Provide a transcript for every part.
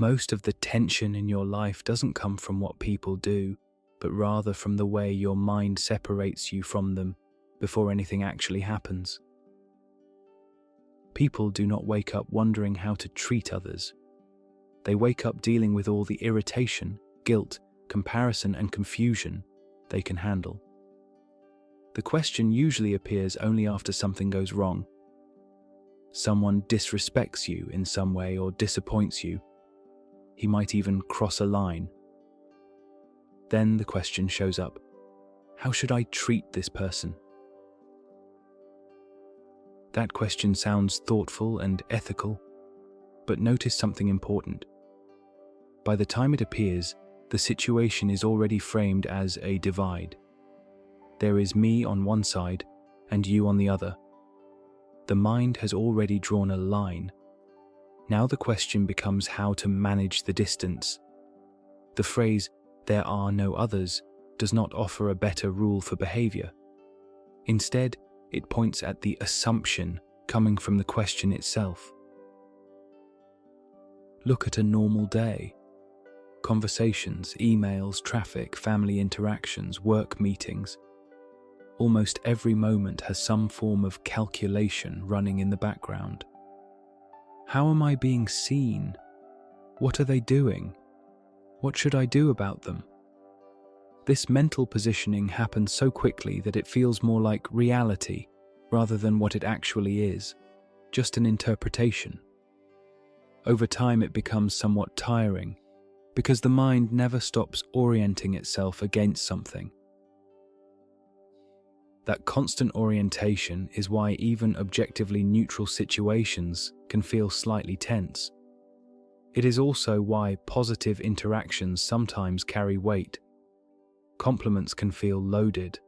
Most of the tension in your life doesn't come from what people do, but rather from the way your mind separates you from them before anything actually happens. People do not wake up wondering how to treat others. They wake up dealing with all the irritation, guilt, comparison, and confusion they can handle. The question usually appears only after something goes wrong. Someone disrespects you in some way or disappoints you. He might even cross a line. Then the question shows up: how should I treat this person? That question sounds thoughtful and ethical, but notice something important. By the time it appears, the situation is already framed as a divide. There is me on one side and you on the other. The mind has already drawn a line. Now the question becomes how to manage the distance. The phrase, "there are no others," does not offer a better rule for behavior. Instead, it points at the assumption coming from the question itself. Look at a normal day. Conversations, emails, traffic, family interactions, work meetings. Almost every moment has some form of calculation running in the background. How am I being seen? What are they doing? What should I do about them? This mental positioning happens so quickly that it feels more like reality rather than what it actually is, just an interpretation. Over time it becomes somewhat tiring because the mind never stops orienting itself against something. That constant orientation is why even objectively neutral situations can feel slightly tense. It is also why positive interactions sometimes carry weight. Compliments can feel loaded.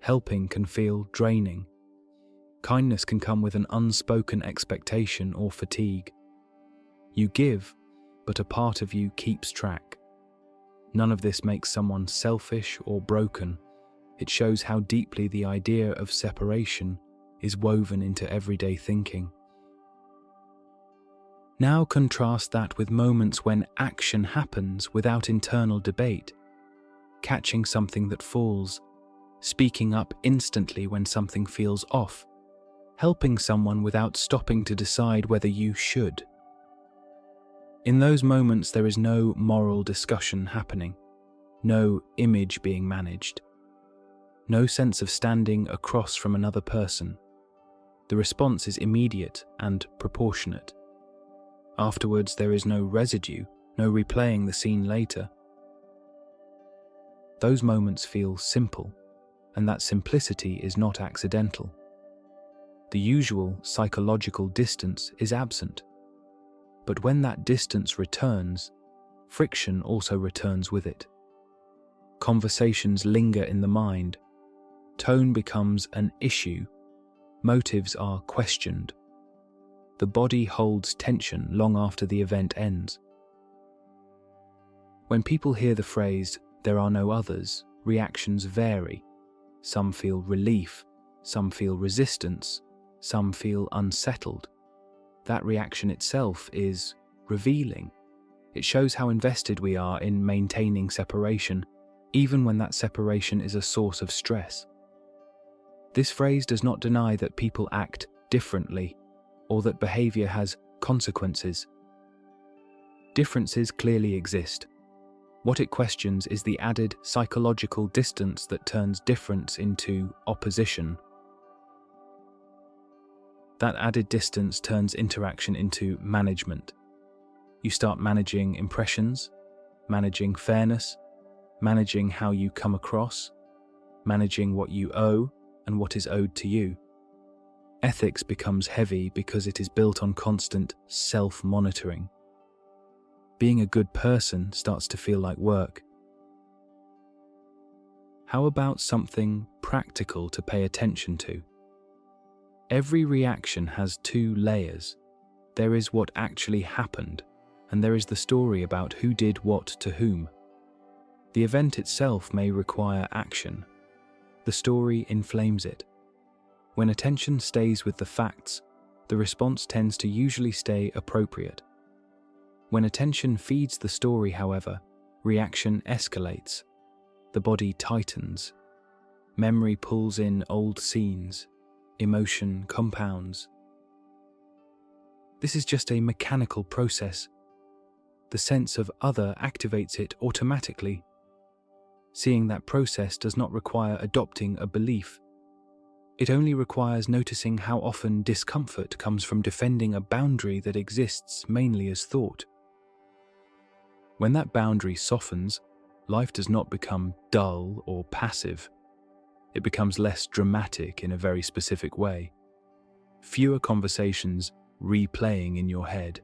Helping can feel draining. Kindness can come with an unspoken expectation or fatigue. You give, but a part of you keeps track. None of this makes someone selfish or broken. It shows how deeply the idea of separation is woven into everyday thinking. Now contrast that with moments when action happens without internal debate. Catching something that falls, speaking up instantly when something feels off, helping someone without stopping to decide whether you should. In those moments there is no moral discussion happening, no image being managed. No sense of standing across from another person. The response is immediate and proportionate. Afterwards, there is no residue, no replaying the scene later. Those moments feel simple, and that simplicity is not accidental. The usual psychological distance is absent. But when that distance returns, friction also returns with it. Conversations linger in the mind. Tone becomes an issue. Motives are questioned. The body holds tension long after the event ends. When people hear the phrase, "there are no others," reactions vary. Some feel relief, some feel resistance, some feel unsettled. That reaction itself is revealing. It shows how invested we are in maintaining separation, even when that separation is a source of stress. This phrase does not deny that people act differently or that behavior has consequences. Differences clearly exist. What it questions is the added psychological distance that turns difference into opposition. That added distance turns interaction into management. You start managing impressions, managing fairness, managing how you come across, managing what you owe and what is owed to you. Ethics becomes heavy because it is built on constant self-monitoring. Being a good person starts to feel like work. How about something practical to pay attention to? Every reaction has two layers. There is what actually happened, and there is the story about who did what to whom. The event itself may require action. The story inflames it. When attention stays with the facts, the response tends to usually stay appropriate. When attention feeds the story, however, reaction escalates. The body tightens. Memory pulls in old scenes. Emotion compounds. This is just a mechanical process. The sense of other activates it automatically. Seeing that process does not require adopting a belief. It only requires noticing how often discomfort comes from defending a boundary that exists mainly as thought. When that boundary softens, life does not become dull or passive. It becomes less dramatic in a very specific way. Fewer conversations replaying in your head.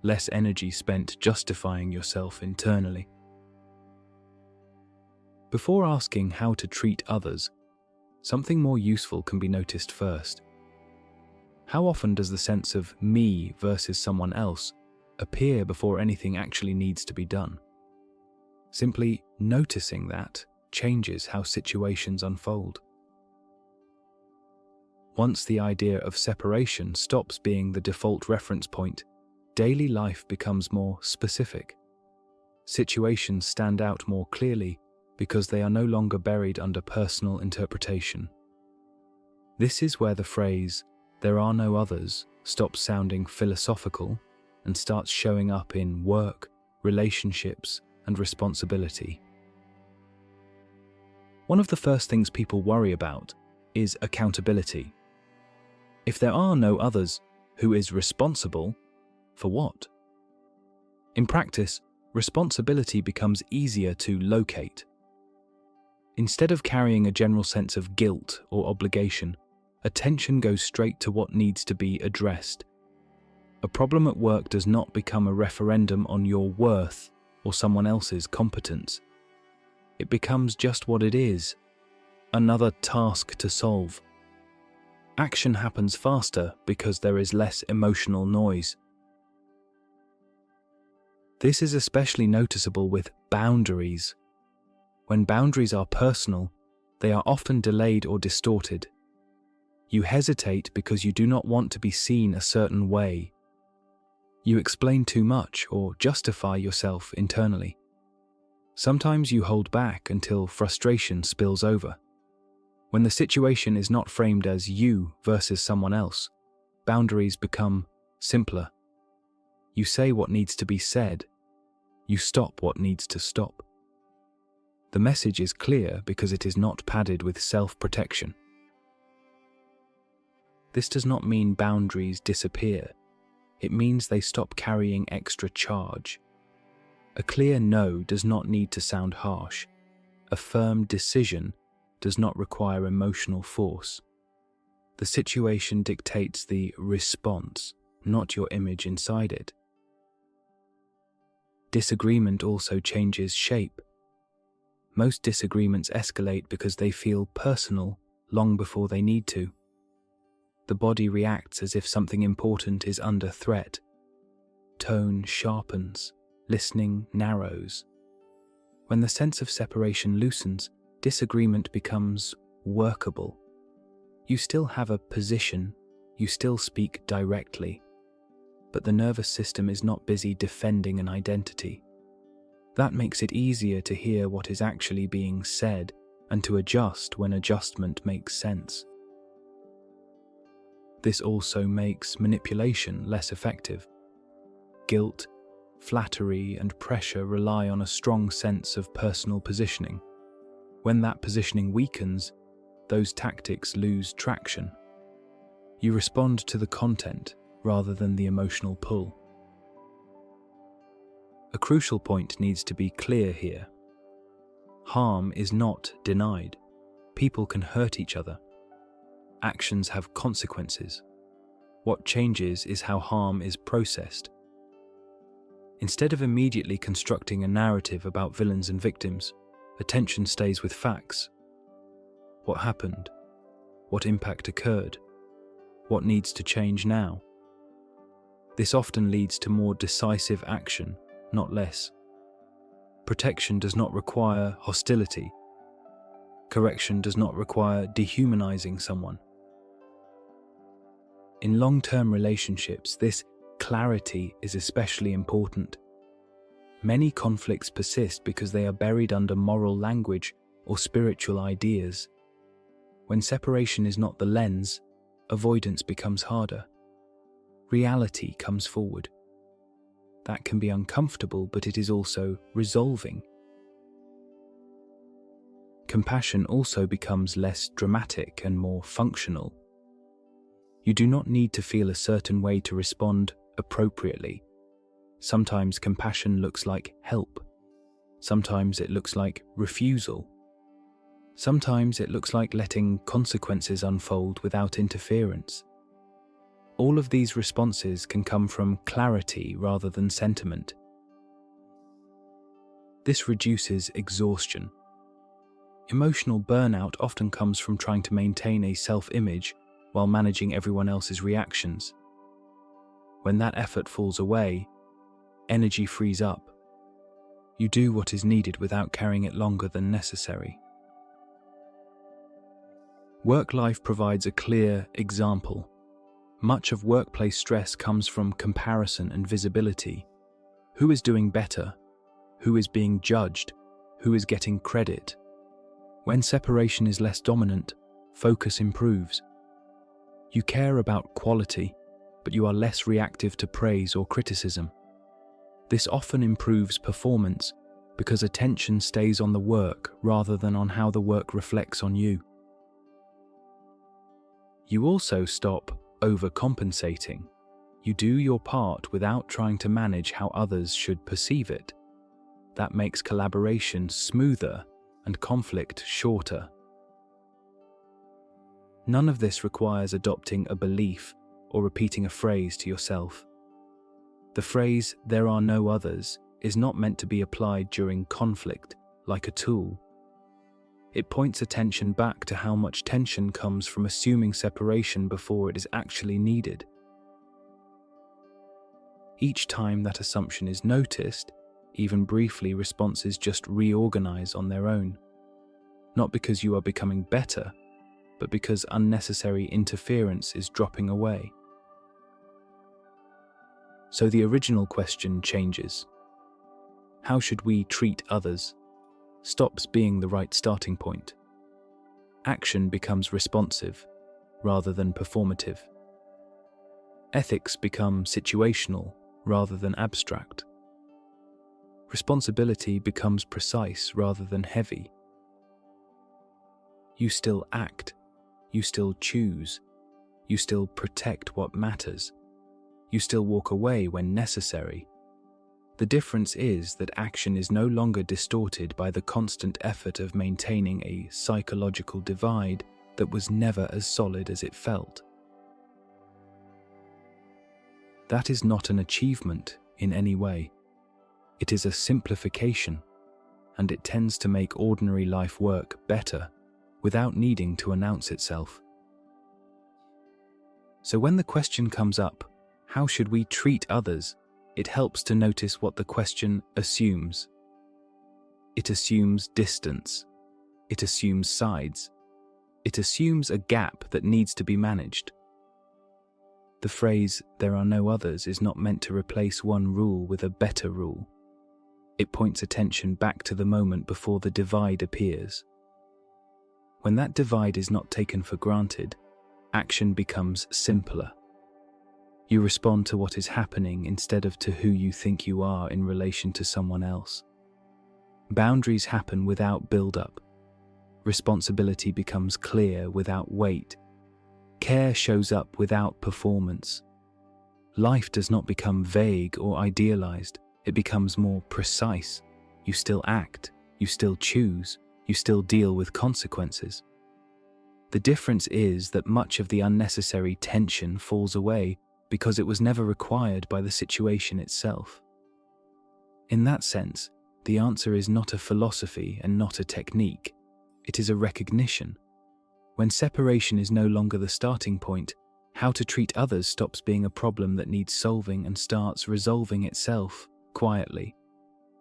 Less energy spent justifying yourself internally. Before asking how to treat others, something more useful can be noticed first. How often does the sense of me versus someone else appear before anything actually needs to be done? Simply noticing that changes how situations unfold. Once the idea of separation stops being the default reference point, daily life becomes more specific. Situations stand out more clearly because they are no longer buried under personal interpretation. This is where the phrase, "there are no others," stops sounding philosophical and starts showing up in work, relationships, and responsibility. One of the first things people worry about is accountability. If there are no others, who is responsible for what? In practice, responsibility becomes easier to locate. Instead of carrying a general sense of guilt or obligation, attention goes straight to what needs to be addressed. A problem at work does not become a referendum on your worth or someone else's competence. It becomes just what it is, another task to solve. Action happens faster because there is less emotional noise. This is especially noticeable with boundaries. When boundaries are personal, they are often delayed or distorted. You hesitate because you do not want to be seen a certain way. You explain too much or justify yourself internally. Sometimes you hold back until frustration spills over. When the situation is not framed as you versus someone else, boundaries become simpler. You say what needs to be said. You stop what needs to stop. The message is clear because it is not padded with self-protection. This does not mean boundaries disappear. It means they stop carrying extra charge. A clear no does not need to sound harsh. A firm decision does not require emotional force. The situation dictates the response, not your image inside it. Disagreement also changes shape. Most disagreements escalate because they feel personal long before they need to. The body reacts as if something important is under threat. Tone sharpens, listening narrows. When the sense of separation loosens, disagreement becomes workable. You still have a position, you still speak directly, but the nervous system is not busy defending an identity. That makes it easier to hear what is actually being said and to adjust when adjustment makes sense. This also makes manipulation less effective. Guilt, flattery, and pressure rely on a strong sense of personal positioning. When that positioning weakens, those tactics lose traction. You respond to the content rather than the emotional pull. A crucial point needs to be clear here. Harm is not denied. People can hurt each other. Actions have consequences. What changes is how harm is processed. Instead of immediately constructing a narrative about villains and victims, attention stays with facts. What happened? What impact occurred? What needs to change now? This often leads to more decisive action, not less. Protection does not require hostility. Correction does not require dehumanizing someone. In long-term relationships, this clarity is especially important. Many conflicts persist because they are buried under moral language or spiritual ideas. When separation is not the lens, avoidance becomes harder. Reality comes forward. That can be uncomfortable, but it is also resolving. Compassion also becomes less dramatic and more functional. You do not need to feel a certain way to respond appropriately. Sometimes compassion looks like help. Sometimes it looks like refusal. Sometimes it looks like letting consequences unfold without interference. All of these responses can come from clarity rather than sentiment. This reduces exhaustion. Emotional burnout often comes from trying to maintain a self-image while managing everyone else's reactions. When that effort falls away, energy frees up. You do what is needed without carrying it longer than necessary. Work life provides a clear example. Much of workplace stress comes from comparison and visibility. Who is doing better? Who is being judged? Who is getting credit? When separation is less dominant, focus improves. You care about quality, but you are less reactive to praise or criticism. This often improves performance because attention stays on the work rather than on how the work reflects on you. You also stop overcompensating. You do your part without trying to manage how others should perceive it. That makes collaboration smoother and conflict shorter. None of this requires adopting a belief or repeating a phrase to yourself. The phrase, "there are no others," is not meant to be applied during conflict like a tool. It points attention back to how much tension comes from assuming separation before it is actually needed. Each time that assumption is noticed, even briefly, responses just reorganize on their own. Not because you are becoming better, but because unnecessary interference is dropping away. So the original question changes. How should we treat others? Stops being the right starting point. Action becomes responsive rather than performative. Ethics become situational rather than abstract. Responsibility becomes precise rather than heavy. You still act, you still choose, you still protect what matters, you still walk away when necessary. The difference is that action is no longer distorted by the constant effort of maintaining a psychological divide that was never as solid as it felt. That is not an achievement in any way. It is a simplification, and it tends to make ordinary life work better without needing to announce itself. So when the question comes up, how should we treat others? It helps to notice what the question assumes. It assumes distance. It assumes sides. It assumes a gap that needs to be managed. The phrase, "there are no others," is not meant to replace one rule with a better rule. It points attention back to the moment before the divide appears. When that divide is not taken for granted, action becomes simpler. You respond to what is happening instead of to who you think you are in relation to someone else. Boundaries happen without build-up. Responsibility becomes clear without weight. Care shows up without performance. Life does not become vague or idealized. It becomes more precise. You still act, you still choose, you still deal with consequences. The difference is that much of the unnecessary tension falls away because it was never required by the situation itself. In that sense, the answer is not a philosophy and not a technique. It is a recognition. When separation is no longer the starting point, how to treat others stops being a problem that needs solving and starts resolving itself quietly,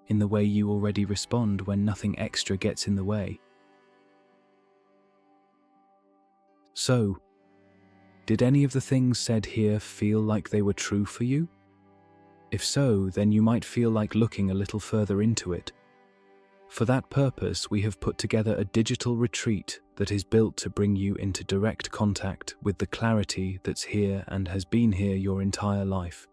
in the way you already respond when nothing extra gets in the way. So, did any of the things said here feel like they were true for you? If so, then you might feel like looking a little further into it. For that purpose, we have put together a digital retreat that is built to bring you into direct contact with the clarity that's here and has been here your entire life.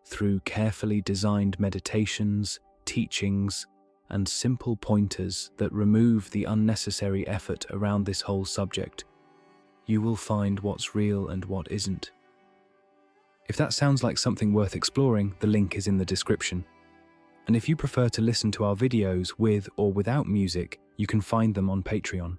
Through carefully designed meditations, teachings, and simple pointers that remove the unnecessary effort around this whole subject, you will find what's real and what isn't. If that sounds like something worth exploring, the link is in the description. And if you prefer to listen to our videos with or without music, you can find them on Patreon.